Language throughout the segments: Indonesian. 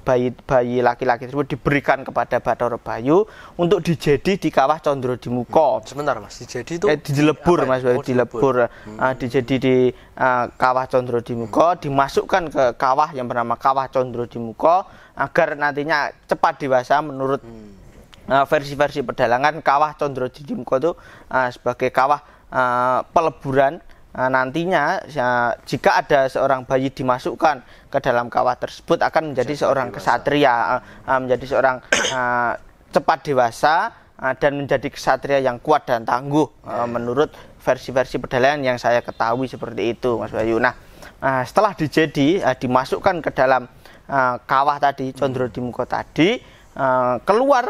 bayi laki-laki tersebut diberikan kepada Bathara Bayu untuk dijedi di Kawah Condrodimuka. Sebentar Mas, dijedi itu dilebur Mas Bayu, dilebur. Dijedi di Kawah Condrodimuka, dimasukkan ke kawah yang bernama Kawah Condrodimuka agar nantinya cepat dewasa. Menurut versi-versi pedalangan, Kawah Condrodimuka itu sebagai kawah peleburan. Nantinya jika ada seorang bayi dimasukkan ke dalam kawah tersebut akan menjadi seorang kesatria, menjadi seorang cepat dewasa dan menjadi kesatria yang kuat dan tangguh, menurut versi-versi pedalangan yang saya ketahui seperti itu Mas Bayu. Nah, setelah dijedi, dimasukkan ke dalam kawah tadi, Condrodimuka tadi, keluar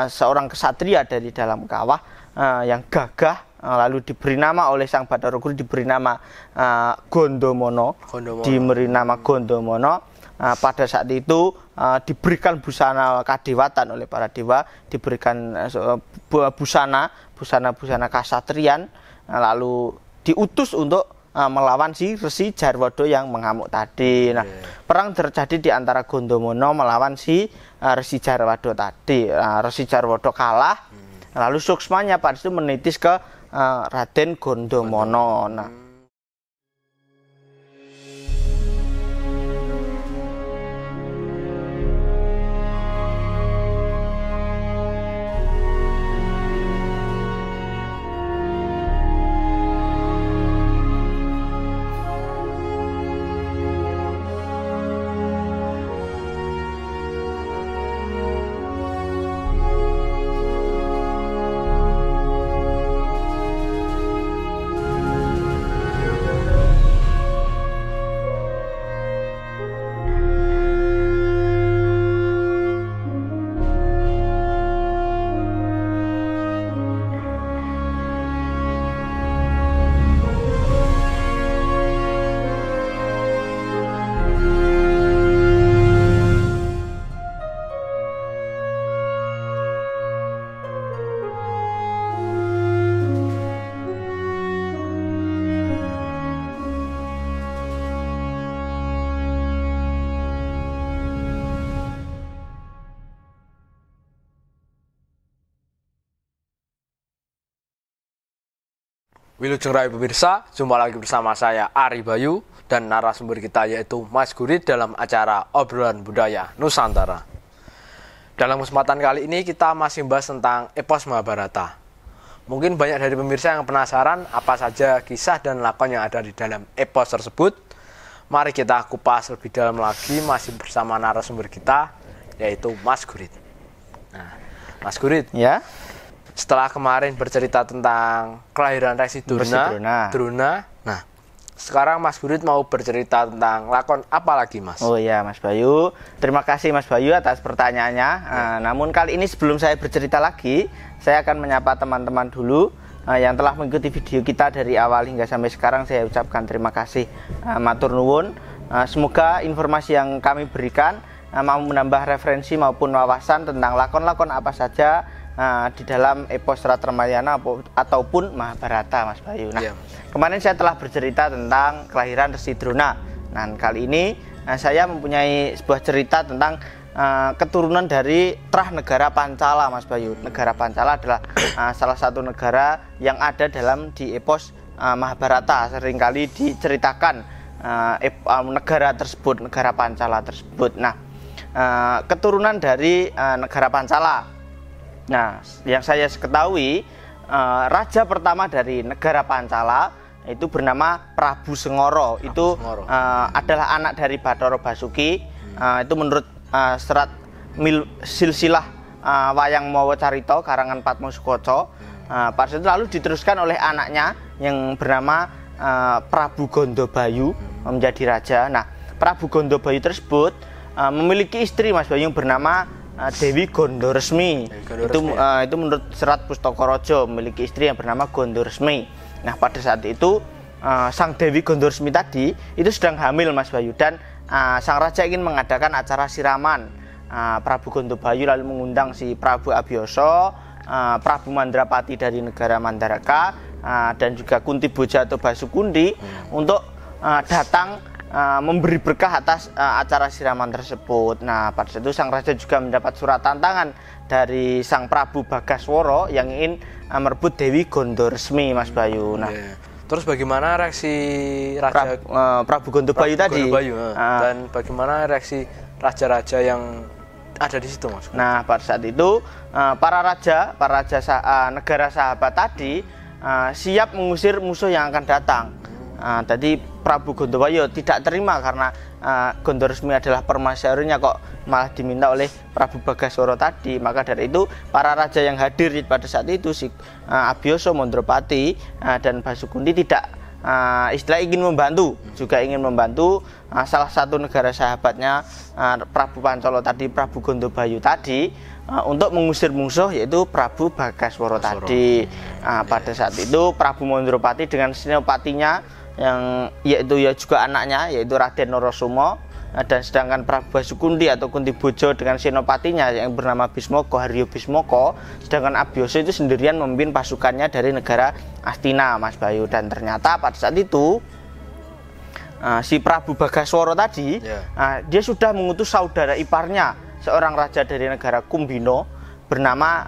seorang kesatria dari dalam kawah yang gagah, lalu diberi nama oleh sang Bathara Guru, diberi nama Gondomono. Diberi nama Gondomono. Pada saat itu diberikan busana kadewatan oleh para dewa, diberikan busana kasatrian, lalu diutus untuk melawan si Resi Jarwada yang mengamuk tadi. Nah, perang terjadi di antara Gondomono melawan si Resi Jarwada tadi. Resi Jarwada kalah, lalu suksmanya pada itu menitis ke Raden Gondomono. Nah, Wilujeng Rayu pemirsa, jumpa lagi bersama saya Ari Bayu dan narasumber kita yaitu Mas Gurit dalam acara Obrolan Budaya Nusantara. Dalam kesempatan kali ini kita masih membahas tentang epos Mahabharata. Mungkin banyak dari pemirsa yang penasaran apa saja kisah dan lakon yang ada di dalam epos tersebut. Mari kita kupas lebih dalam lagi masih bersama narasumber kita yaitu Mas Gurit. Nah, Mas Gurit, ya. Setelah kemarin bercerita tentang kelahiran Resi Drona. Nah, sekarang Mas Gurit mau bercerita tentang lakon apa lagi, Mas? Oh iya, Mas Bayu. Terima kasih Mas Bayu atas pertanyaannya. Namun kali ini sebelum saya bercerita lagi, saya akan menyapa teman-teman dulu yang telah mengikuti video kita dari awal hingga sampai sekarang. Saya ucapkan terima kasih, matur nuwun. Semoga informasi yang kami berikan mau menambah referensi maupun wawasan tentang lakon-lakon apa saja di dalam epos Serat Ramayana ataupun Mahabharata, Mas Bayu. Nah, kemarin saya telah bercerita tentang kelahiran Resi Drona. Nah, kali ini saya mempunyai sebuah cerita tentang keturunan dari Trah Negara Pancala, Mas Bayu. Negara Pancala adalah salah satu negara yang ada di epos Mahabharata. Seringkali diceritakan negara tersebut, negara Pancala tersebut. Nah, keturunan dari negara Pancala. Nah, yang saya ketahui, raja pertama dari negara Pancala itu bernama Prabu Sengoro. Itu adalah anak dari Bathara Basuki. Itu menurut serat silsilah Wayang Mawa Carita karangan Padma Sukoco. Pada itu lalu diteruskan oleh anaknya yang bernama Prabu Gondobayu menjadi raja. Nah, Prabu Gondobayu tersebut memiliki istri, Mas Bayu, yang bernama Dewi Gondoresmi. Itu menurut serat Pustaka Raja, memiliki istri yang bernama Gondoresmi. Nah, pada saat itu sang Dewi Gondoresmi tadi itu sedang hamil, Mas Bayu, dan sang raja ingin mengadakan acara siraman. Prabu Gondobayu lalu mengundang si Prabu Abiyasa, Prabu Mandrapati dari negara Mandaraka, dan juga Kunti Boja atau Basukundi untuk datang memberi berkah atas acara siraman tersebut. Nah, pada saat itu sang raja juga mendapat surat tantangan dari sang Prabu Bagaswara yang ingin merebut Dewi Gondoresmi, Mas Bayu. Nah, terus bagaimana reaksi Raja Prabu Gondobayu tadi? Dan bagaimana reaksi raja-raja yang ada di situ, Mas? Nah, pada saat itu para raja negara sahabat tadi siap mengusir musuh yang akan datang. Tadi Prabu Gondobayu tidak terima karena Gondoresmi adalah permasyarahnya, kok malah diminta oleh Prabu Bagaswara tadi. Maka dari itu para raja yang hadir pada saat itu, si Abiyasa, Mandropati dan Basukunti tidak istilah ingin membantu, juga ingin membantu salah satu negara sahabatnya Prabu Pancala tadi, Prabu Gondobayu tadi, untuk mengusir musuh yaitu Prabu Bagaswara tadi. Pada saat itu Prabu Mandropati dengan senopatinya yang yaitu ya juga anaknya yaitu Raden Narasoma, dan sedangkan Prabu Basukunti atau Kunti Bojo dengan senopatinya yang bernama Bismaka, Haryo Bismaka, sedangkan Abiyasa itu sendirian memimpin pasukannya dari negara Astina, Mas Bayu. Dan ternyata pada saat itu si Prabu Bagaswara tadi dia sudah mengutus saudara iparnya, seorang raja dari negara Kumbina bernama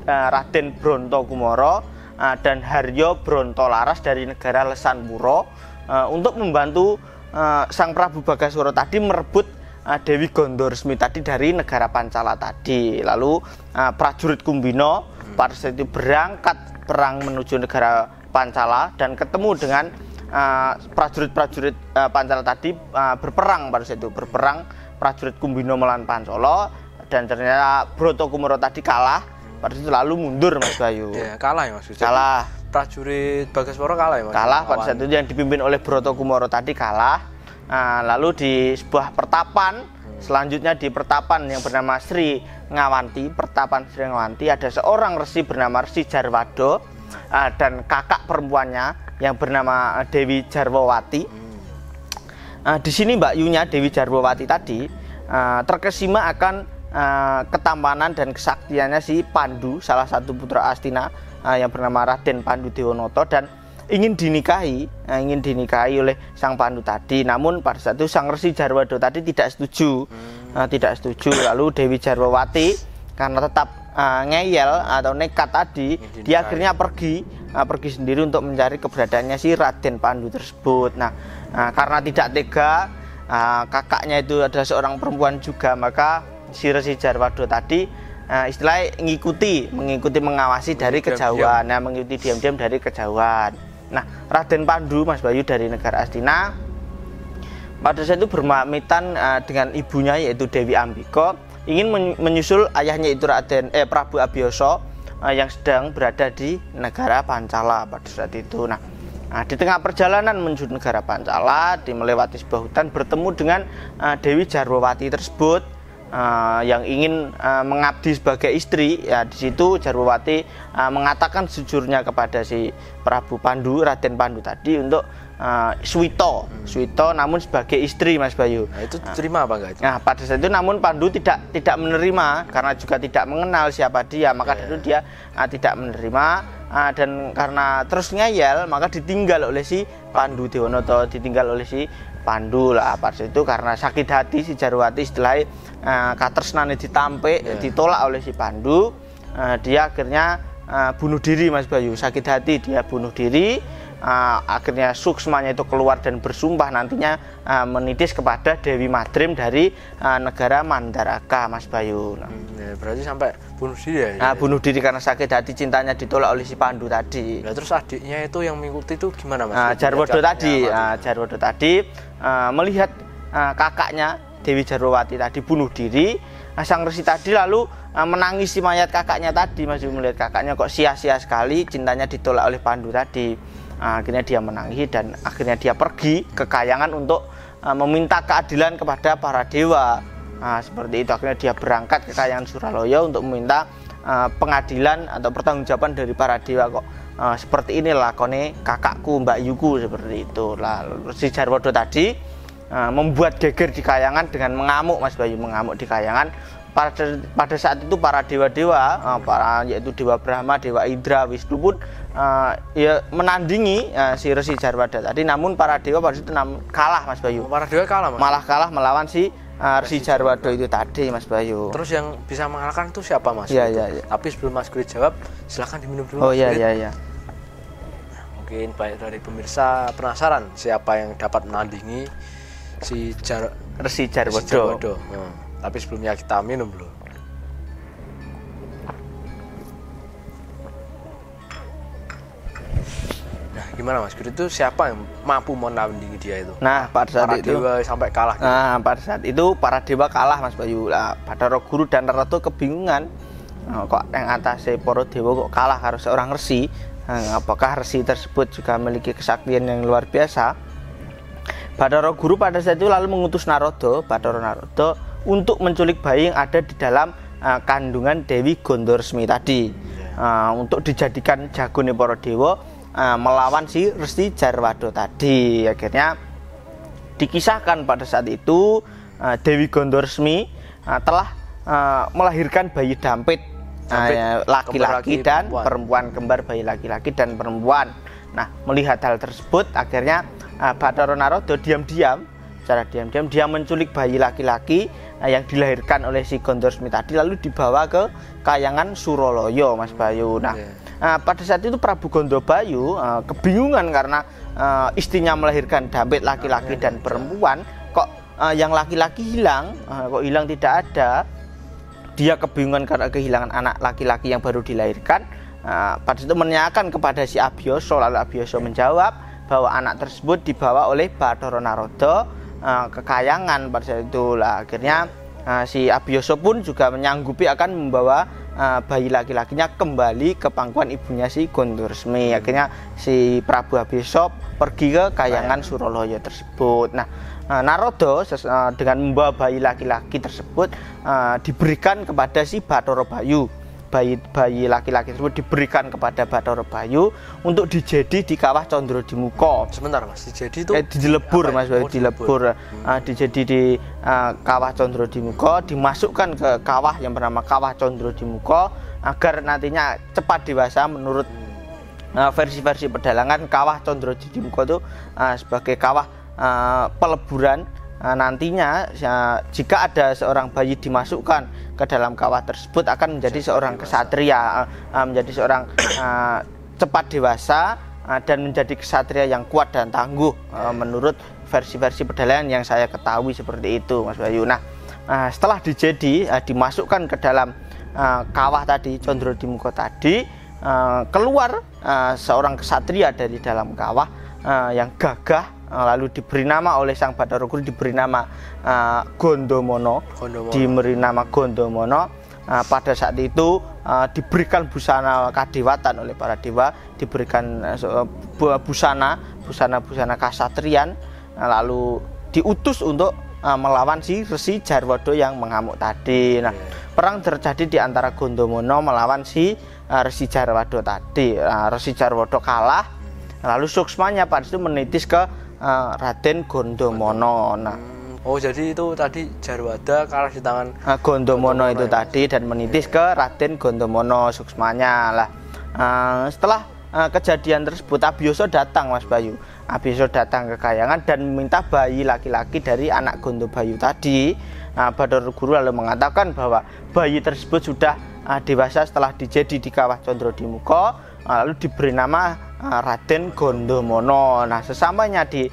Raden Brontokumara dan Haryo Brontolaras dari negara Lesanpura untuk membantu sang Prabu Bagaswara tadi merebut Dewi Gondoresmi tadi dari negara Pancala tadi. Lalu prajurit Kumbina pada saat itu berangkat perang menuju negara Pancala dan ketemu dengan prajurit-prajurit Pancala tadi berperang pada saat itu, prajurit Kumbina melawan Pancala, dan ternyata Brontokumara tadi kalah. Pada itu lalu mundur, Mas Bayu. Kalah ya, Mas. Kalah. Prajurit Bagaswara kalah ya, Mas. Kalah pada saat itu yang dipimpin oleh Brontokumara tadi kalah. Lalu di sebuah pertapan, selanjutnya di pertapan yang bernama Sri Ngawanti, pertapan Sri Ngawanti, ada seorang resi bernama Resi Jarwado dan kakak perempuannya yang bernama Dewi Jarwawati. Di sini Mbak Yunya, Dewi Jarwawati tadi terkesima akan ketampanan dan kesaktiannya si Pandu, salah satu putra Astina yang bernama Raden Pandu Dewanoto, dan ingin dinikahi oleh sang Pandu tadi. Namun pada saat itu sang Resi Jarwado tadi tidak setuju. Lalu Dewi Jarwawati karena tetap ngeyel atau nekat tadi, dia akhirnya pergi sendiri untuk mencari keberadaannya si Raden Pandu tersebut. Nah, karena tidak tega, kakaknya itu adalah seorang perempuan juga, maka si Resi Jarwado tadi istilahnya mengikuti mengawasi dari kejauhan, mengikuti diam-diam dari kejauhan. Nah, Raden Pandu, Mas Bayu, dari negara Astina pada saat itu berpamitan dengan ibunya yaitu Dewi Ambika, ingin menyusul ayahnya itu Prabu Abiyasa yang sedang berada di negara Pancala pada saat itu. Nah, di tengah perjalanan menuju negara Pancala, melewati sebuah hutan, bertemu dengan Dewi Jarwawati tersebut yang ingin mengabdi sebagai istri. Ya, di situ Jarwawati mengatakan sejujurnya kepada si Prabu Pandu, Raden Pandu tadi, untuk Suwito namun sebagai istri, Mas Bayu. Nah, itu diterima apa enggak itu? Nah, pada saat itu namun Pandu tidak menerima karena juga tidak mengenal siapa dia, maka itu dia tidak menerima, dan karena terus ngeyel maka ditinggal oleh si Pandu Dewanoto, Pandu lah. Pada itu karena sakit hati si Jarwawati, istilahnya katresnane ditampik, ditolak oleh si Pandu, dia akhirnya bunuh diri, Mas Bayu. Sakit hati dia bunuh diri, akhirnya suksmanya itu keluar dan bersumpah nantinya menitis kepada Dewi Madrim dari negara Mandaraka, Mas Bayu. Berarti sampai bunuh diri ya? Bunuh diri karena sakit hati, cintanya ditolak oleh si Pandu tadi. Nah, terus adiknya itu yang mengikuti itu gimana, Mas? Jarwado tadi melihat kakaknya Dewi Jarwawati tadi bunuh diri, sang Resi tadi lalu menangisi mayat kakaknya tadi, masih melihat kakaknya kok sia-sia sekali, cintanya ditolak oleh Pandu tadi. Akhirnya dia menangis dan akhirnya dia pergi ke Kayangan untuk meminta keadilan kepada para dewa. Seperti itu, akhirnya dia berangkat ke Kayangan Suralaya untuk meminta pengadilan atau pertanggungjawaban dari para dewa. Kok seperti ini lakone kakakku, Mbak Yuku, seperti itu. Lalu si Jarwado tadi membuat geger di Kayangan dengan mengamuk, Mas Bayu, mengamuk di Kayangan. pada saat itu para dewa-dewa, yaitu Dewa Brahma, Dewa Indra, Wisnu pun ya menandingi si Resi Jarwada tadi. Namun para dewa pada itu kalah, Mas Bayu. Para dewa kalah, Mas? Malah kalah melawan si Resi Jarwada itu tadi, Mas Bayu. Terus yang bisa mengalahkan itu siapa, Mas? Iya, iya. Tapi sebelum Mas Gurit jawab, silakan diminum dulu. Oh iya, iya. Mungkin banyak dari pemirsa penasaran siapa yang dapat menandingi si Resi Jarwada. Tapi sebelumnya kita minum dulu. Nah, gimana Mas Gurit, itu siapa yang mampu menandingi dia itu? Nah, pada saat para itu dewa sampai kalah gitu. Nah, pada saat itu para dewa kalah, Mas Bayu. Nah, Bathara Guru dan Narada kebingungan. Kok yang atasnya para dewa kok kalah karo seorang resi? Apakah resi tersebut juga memiliki kesaktian yang luar biasa? Bathara Guru pada saat itu lalu mengutus Bathara Narada untuk menculik bayi yang ada di dalam kandungan Dewi Gondoresmi tadi, untuk dijadikan jagone para dewa melawan si Resi Jarwada tadi. Akhirnya dikisahkan pada saat itu Dewi Gondoresmi telah melahirkan bayi dampit, laki-laki dan perempuan, kembar bayi laki-laki dan perempuan. Nah, melihat hal tersebut akhirnya Bathara Narada secara diam-diam dia menculik bayi laki-laki yang dilahirkan oleh si Gondoresmi tadi, lalu dibawa ke Kahyangan Suralaya, Mas Bayu. Nah, pada saat itu Prabu Gondobayu kebingungan karena istrinya melahirkan dampit laki-laki dan perempuan, kok yang laki-laki hilang, kok hilang tidak ada. Dia kebingungan karena kehilangan anak laki-laki yang baru dilahirkan. Pada itu menanyakan kepada si Abiyasa, lalu Abiyasa menjawab bahwa anak tersebut dibawa oleh Bathara Narada ke Kahyangan pada saat itu. Lah, akhirnya si Abiyasa pun juga menyanggupi akan membawa bayi laki-lakinya kembali ke pangkuan ibunya si Gondoresmi. Akhirnya si Prabu Abiyasa pergi ke Kahyangan Suralaya tersebut. Nah, Narada dengan membawa bayi laki-laki tersebut diberikan kepada si Bathara Bayu. Bayi laki-laki tersebut diberikan kepada Bathara Bayu untuk dijedi di Kawah Condrodimuka. Sebentar Mas, dijedi itu dilebur, Mas Bayu, dilebur. Dijedi di Kawah Condrodimuka, dimasukkan ke kawah yang bernama Kawah Condrodimuka agar nantinya cepat dewasa. Menurut versi-versi pedalangan, Kawah Condrodimuka itu sebagai kawah peleburan. Nantinya jika ada seorang bayi dimasukkan ke dalam kawah tersebut akan menjadi seorang kesatria, menjadi seorang cepat dewasa dan menjadi kesatria yang kuat dan tangguh, menurut versi-versi pedalangan yang saya ketahui seperti itu, Mas Bayu. Nah, setelah dijedi, dimasukkan ke dalam kawah tadi, Condrodimuka tadi, keluar seorang kesatria dari dalam kawah yang gagah, lalu diberi nama oleh sang Bathara Guru, diberi nama Gondomono. Diberi nama Gondomono. Pada saat itu diberikan busana kadewatan oleh para dewa, diberikan busana kasatrian, lalu diutus untuk melawan si Resi Jarwada yang mengamuk tadi. Nah, perang terjadi di antara Gondomono melawan si Resi Jarwada tadi. Resi Jarwada kalah, lalu suksmanya pada itu menitis ke Raden Gondomono. Nah, jadi itu tadi Jarwada kalah di tangan Gondomono itu tadi dan menitis ke Raden Gondomono suksmanya. Lah, setelah kejadian tersebut Abiyasa datang, Mas Bayu. Abiyasa datang ke Kahyangan dan meminta bayi laki-laki dari anak Gondobayu tadi. Bathara Guru lalu mengatakan bahwa bayi tersebut sudah dewasa setelah dijedi di Kawah Condrodimuka, lalu diberi nama Raden Gondomono. Nah, sesamanya di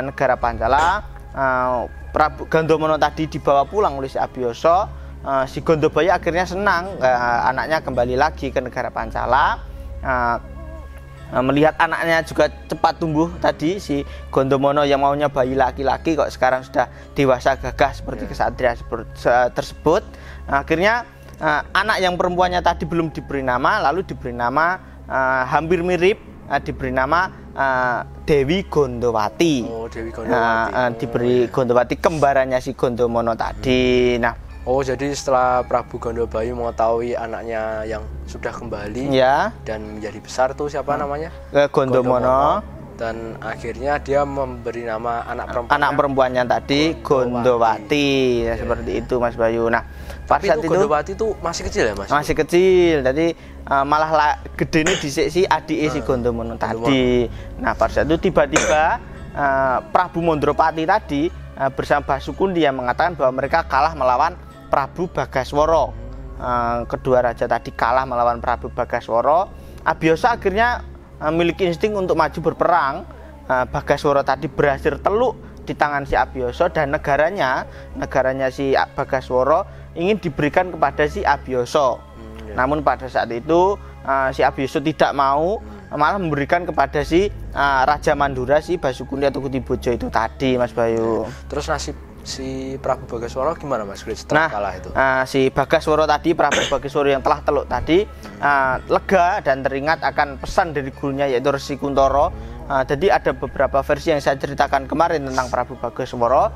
negara Pancala, Prabu Gondomono tadi dibawa pulang oleh si Abiyasa. Si Gondobayu akhirnya senang, anaknya kembali lagi ke negara Pancala. Melihat anaknya juga cepat tumbuh tadi, si Gondomono yang maunya bayi laki-laki kok sekarang sudah dewasa gagah seperti kesatria tersebut. Akhirnya anak yang perempuannya tadi belum diberi nama, lalu diberi nama hampir mirip, diberi nama Dewi Gondowati. Dewi Gondowati. Diberi Gondowati, kembarannya si Gondomono tadi. Nah, jadi setelah Prabu Gondobayu mengetahui anaknya yang sudah kembali dan menjadi besar tuh siapa namanya? Gondomono. dan akhirnya dia memberi nama anak perempuannya tadi Gondowati. Ya, seperti itu Mas Bayu. Nah, pada saat itu Gondowati itu masih kecil ya Mas? Masih kecil. Jadi malah gede ini dhisik si adik si Gondomono tadi. Nah, pada saat itu tiba-tiba Prabu Mondropati tadi bersama Basukundi yang mengatakan bahwa mereka kalah melawan Prabu Bagaswara. Kedua raja tadi kalah melawan Prabu Bagaswara. Abiyasa akhirnya memiliki insting untuk maju berperang. Bagaswara tadi berhasil teluk di tangan si Abiyasa dan negaranya si Bagaswara ingin diberikan kepada si Abiyasa. Namun pada saat itu si Abiyasa tidak mau, malah memberikan kepada si Raja Mandura si Basukundi atau Kutibojo itu tadi Mas Bayu. Terus nasib si Prabu Bagaswara gimana Mas Gurit setelah kalah itu? Si Bagaswara tadi, Prabu Bagaswara yang telah teluk tadi lega dan teringat akan pesan dari gurunya yaitu Resi Kuntoro. Jadi ada beberapa versi yang saya ceritakan kemarin tentang Prabu Bagaswara.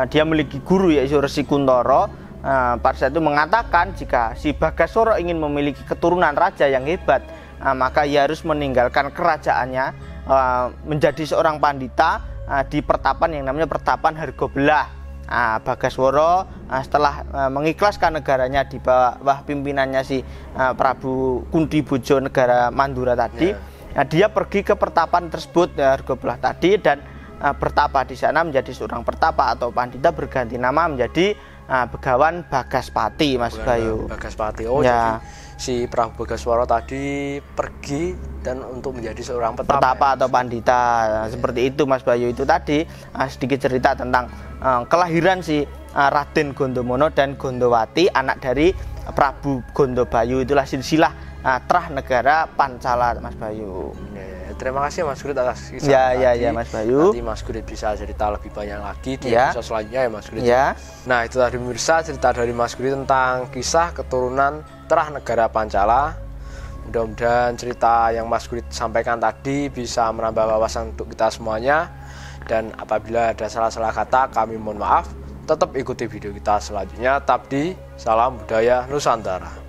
Dia memiliki guru yaitu Resi Kuntoro. Pada saat itu mengatakan jika si Bagaswara ingin memiliki keturunan raja yang hebat, maka ia harus meninggalkan kerajaannya, menjadi seorang pandita di pertapan yang namanya Pertapan Hargobelah. Bagaswara setelah mengikhlaskan negaranya di bawah pimpinannya si Prabu Kuntibojo negara Mandura tadi, dia pergi ke pertapan tersebut Hargobelah tadi dan bertapa di sana menjadi seorang pertapa atau pandita, berganti nama menjadi Begawan Bagaspati Mas Bayu. Bagaspati. Jadi si Prabu Bagaswara tadi pergi dan untuk menjadi seorang pertapa atau pandita. Seperti itu Mas Bayu. Itu tadi sedikit cerita tentang kelahiran si Raden Gondomono dan Gondowati, anak dari Prabu Gondobayu. Itulah silsilah Trah Negara Pancala Mas Bayu. Terima kasih Mas Gurit atas kisah ya Mas Bayu. Nanti Mas Gurit bisa cerita lebih banyak lagi di episode selanjutnya ya Mas Gurit. Nah, itu tadi pemirsa cerita dari Mas Gurit tentang kisah keturunan Trah Negara Pancala. Mudah-mudahan cerita yang Mas Gurit sampaikan tadi bisa menambah wawasan untuk kita semuanya. Dan apabila ada salah-salah kata, kami mohon maaf. Tetap ikuti video kita selanjutnya. Tabdi, salam budaya Nusantara.